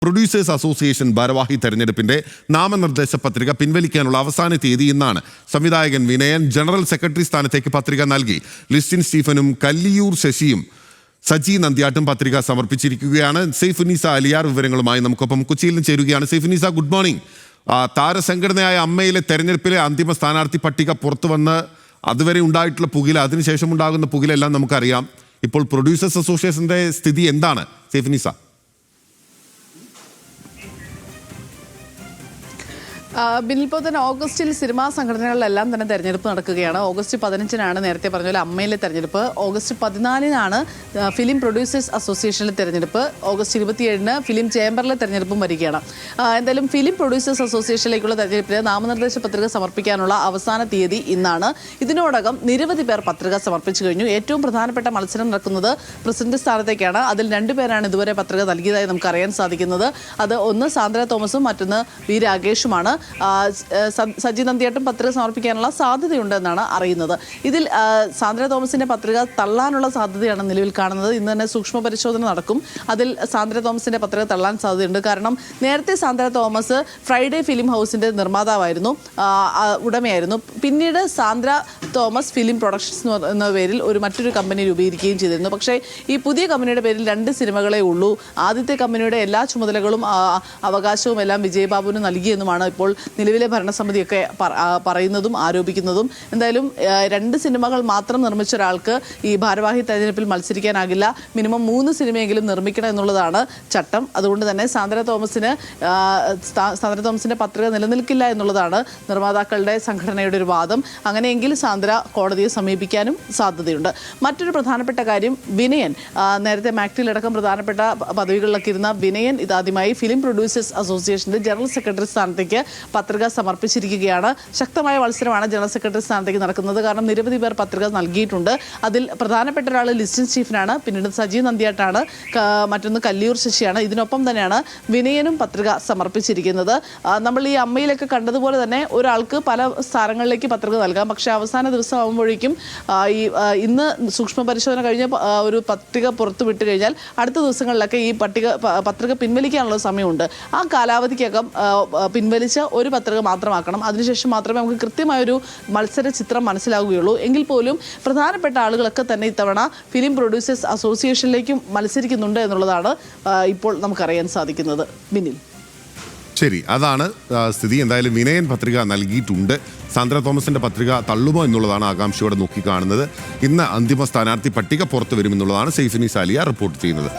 Producers association ഭാരവാഹി തെരഞ്ഞെടുപ്പിന്റെ നാമനിർദ്ദേശ പത്രിക പിൻവലിക്കാനുള്ള അവസാന തീയതി ഇന്നാണ്. സംവിധായകൻ വിനയൻ ജനറൽ സെക്രട്ടറി സ്ഥാനത്തേക്ക് പത്രിക നൽകി. ലിസ്റ്റിൻ സ്റ്റീഫനും കല്ലിയൂർ ശശിയും സജി നന്ദ്യാട്ടും പത്രിക സമർപ്പിച്ചിരിക്കുകയാണ്. സെയ്ഫുന്നീസ അലിയാർ വിവരങ്ങളുമായി നമുക്കൊപ്പം കൊച്ചിയിൽ നിന്ന് ചേരുകയാണ്. സെയ്ഫുന്നീസ, ഗുഡ് മോർണിംഗ്. താരസംഘടനയായ അമ്മയിലെ തെരഞ്ഞെടുപ്പിലെ അന്തിമ സ്ഥാനാർത്ഥി പട്ടിക പുറത്തു വന്ന് അതുവരെ ഉണ്ടായിട്ടുള്ള പുകില, അതിനുശേഷം ഉണ്ടാകുന്ന പുകിലെല്ലാം നമുക്കറിയാം. ഇപ്പോൾ പ്രൊഡ്യൂസേഴ്സ് അസോസിയേഷന്റെ സ്ഥിതി എന്താണ് സെയ്ഫുന്നീസ? ബിനിൽ, ഇപ്പോൾ തന്നെ ഓഗസ്റ്റിൽ സിനിമാ സംഘടനകളിലെല്ലാം തന്നെ തെരഞ്ഞെടുപ്പ് നടക്കുകയാണ്. ഓഗസ്റ്റ് 15-നാണ് നേരത്തെ പറഞ്ഞ പോലെ അമ്മയിലെ തെരഞ്ഞെടുപ്പ്. ഓഗസ്റ്റ് 14-നാണ് ഫിലിം പ്രൊഡ്യൂസേഴ്സ് അസോസിയേഷനിലെ തെരഞ്ഞെടുപ്പ്. ഓഗസ്റ്റ് 27-ന് ഫിലിം ചേംബറിലെ തെരഞ്ഞെടുപ്പും വരികയാണ്. എന്തായാലും ഫിലിം പ്രൊഡ്യൂസേഴ്സ് അസോസിയേഷനിലേക്കുള്ള തെരഞ്ഞെടുപ്പിന് നാമനിർദ്ദേശ പത്രിക സമർപ്പിക്കാനുള്ള അവസാന തീയതി ഇന്നാണ്. ഇതിനോടകം നിരവധി പേർ പത്രിക സമർപ്പിച്ചു കഴിഞ്ഞു. ഏറ്റവും പ്രധാനപ്പെട്ട മത്സരം നടക്കുന്നത് പ്രസിഡന്റ് സ്ഥാനത്തേക്കാണ്. അതിൽ 2 പേരാണ് ഇതുവരെ പത്രിക നൽകിയതായി നമുക്ക് അറിയാൻ സാധിക്കുന്നത്. അത് ഒന്ന് സാന്ദ്ര തോമസും മറ്റൊന്ന് വി രാഗേഷുമാണ്. സജി നന്ദ്യാട്ടും പത്രിക സമർപ്പിക്കാനുള്ള സാധ്യതയുണ്ടെന്നാണ് അറിയുന്നത്. ഇതിൽ സാന്ദ്ര തോമസിന്റെ പത്രിക തള്ളാനുള്ള സാധ്യതയാണ് നിലവിൽ കാണുന്നത്. ഇന്ന് തന്നെ സൂക്ഷ്മ പരിശോധന നടക്കും. അതിൽ സാന്ദ്ര തോമസിന്റെ പത്രിക തള്ളാൻ സാധ്യതയുണ്ട്. കാരണം നേരത്തെ സാന്ദ്ര തോമസ് ഫ്രൈഡേ ഫിലിം ഹൗസിന്റെ നിർമ്മാതാവായിരുന്നു, ഉടമയായിരുന്നു. പിന്നീട് സാന്ദ്ര തോമസ് ഫിലിം പ്രൊഡക്ഷൻസ് എന്ന പേരിൽ മറ്റൊരു കമ്പനി രൂപീകരിക്കുകയും ചെയ്തിരുന്നു. പക്ഷേ ഈ പുതിയ കമ്പനിയുടെ പേരിൽ 2 സിനിമകളെ ഉള്ളൂ. ആദ്യത്തെ കമ്പനിയുടെ എല്ലാ ചുമതലകളും അവകാശവും എല്ലാം വിജയബാബുവിന് നൽകിയെന്നുമാണ് ഇപ്പോൾ നിലവിലെ ഭരണസമിതിയൊക്കെ പറയുന്നതും ആരോപിക്കുന്നതും. എന്തായാലും 2 സിനിമകൾ മാത്രം നിർമ്മിച്ച ഒരാൾക്ക് ഈ ഭാരവാഹി തെരഞ്ഞെടുപ്പിൽ മത്സരിക്കാനാകില്ല. മിനിമം 3 സിനിമയെങ്കിലും നിർമ്മിക്കണം എന്നുള്ളതാണ് ചട്ടം. അതുകൊണ്ട് തന്നെ സാന്ദ്ര തോമസിന്റെ പത്രിക നിലനിൽക്കില്ല എന്നുള്ളതാണ് നിർമ്മാതാക്കളുടെ സംഘടനയുടെ ഒരു വാദം. അങ്ങനെയെങ്കിൽ സാന്ദ്ര കോടതിയെ സമീപിക്കാനും സാധ്യതയുണ്ട്. മറ്റൊരു പ്രധാനപ്പെട്ട കാര്യം, വിനയൻ നേരത്തെ മാക്ടിലടക്കം പ്രധാനപ്പെട്ട പദവികളിലൊക്കെ ഇരുന്ന വിനയൻ ഇതാദ്യമായി ഫിലിം പ്രൊഡ്യൂസേഴ്സ് അസോസിയേഷന്റെ ജനറൽ സെക്രട്ടറി സ്ഥാനത്തേക്ക് പത്രിക സമർപ്പിച്ചിരിക്കുകയാണ്. ശക്തമായ മത്സരമാണ് ജനറൽ സെക്രട്ടറി സ്ഥാനത്തേക്ക് നടക്കുന്നത്. കാരണം നിരവധി പേർ പത്രിക നൽകിയിട്ടുണ്ട്. അതിൽ പ്രധാനപ്പെട്ട ഒരാൾ ലിസ്റ്റിൻ സ്റ്റീഫനാണ്, പിന്നീട് സജി നന്ദ്യാട്ടാണ്, മറ്റൊന്ന് കല്ലിയൂർ ശശിയാണ്. ഇതിനൊപ്പം തന്നെയാണ് വിനയനും പത്രിക സമർപ്പിച്ചിരിക്കുന്നത്. നമ്മൾ ഈ അമ്മയിലൊക്കെ കണ്ടതുപോലെ തന്നെ ഒരാൾക്ക് പല സ്ഥാനങ്ങളിലേക്ക് പത്രിക നൽകാം. പക്ഷേ അവസാന ദിവസം ആകുമ്പോഴേക്കും ഇന്ന് സൂക്ഷ്മ പരിശോധന കഴിഞ്ഞ് ഒരു പത്രിക പുറത്തു വിട്ട് കഴിഞ്ഞാൽ അടുത്ത ദിവസങ്ങളിലൊക്കെ ഈ പത്രിക പിൻവലിക്കാനുള്ള സമയമുണ്ട്. ആ കാലാവധിക്കകം പിൻവലിച്ച ഒരു പത്രിക മാത്രമാക്കണം. അതിനുശേഷം മാത്രമേ നമുക്ക് കൃത്യമായൊരു മത്സര ചിത്രം മനസ്സിലാവുകയുള്ളൂ. എങ്കിൽ പോലും പ്രധാനപ്പെട്ട ആളുകളൊക്കെ തന്നെ ഇത്തവണ ഫിലിം പ്രൊഡ്യൂസേഴ്സ് അസോസിയേഷനിലേക്കും മത്സരിക്കുന്നുണ്ട് എന്നുള്ളതാണ് ഇപ്പോൾ നമുക്കറിയാൻ സാധിക്കുന്നത്. ബിനിൽ, ശരി, അതാണ് സ്ഥിതി. എന്തായാലും വിനയൻ പത്രിക നൽകിയിട്ടുണ്ട്. സാന്ദ്ര തോമസിന്റെ പത്രിക തള്ളുമോ എന്നുള്ളതാണ് ആകാംക്ഷയോടെ നോക്കിക്കാണുന്നത്. ഇന്ന് അന്തിമ സ്ഥാനാർത്ഥി പട്ടിക പുറത്തു വരുമെന്നുള്ളതാണ് സെയ്ഫുന്നീസ അലിയാർ റിപ്പോർട്ട് ചെയ്യുന്നത്.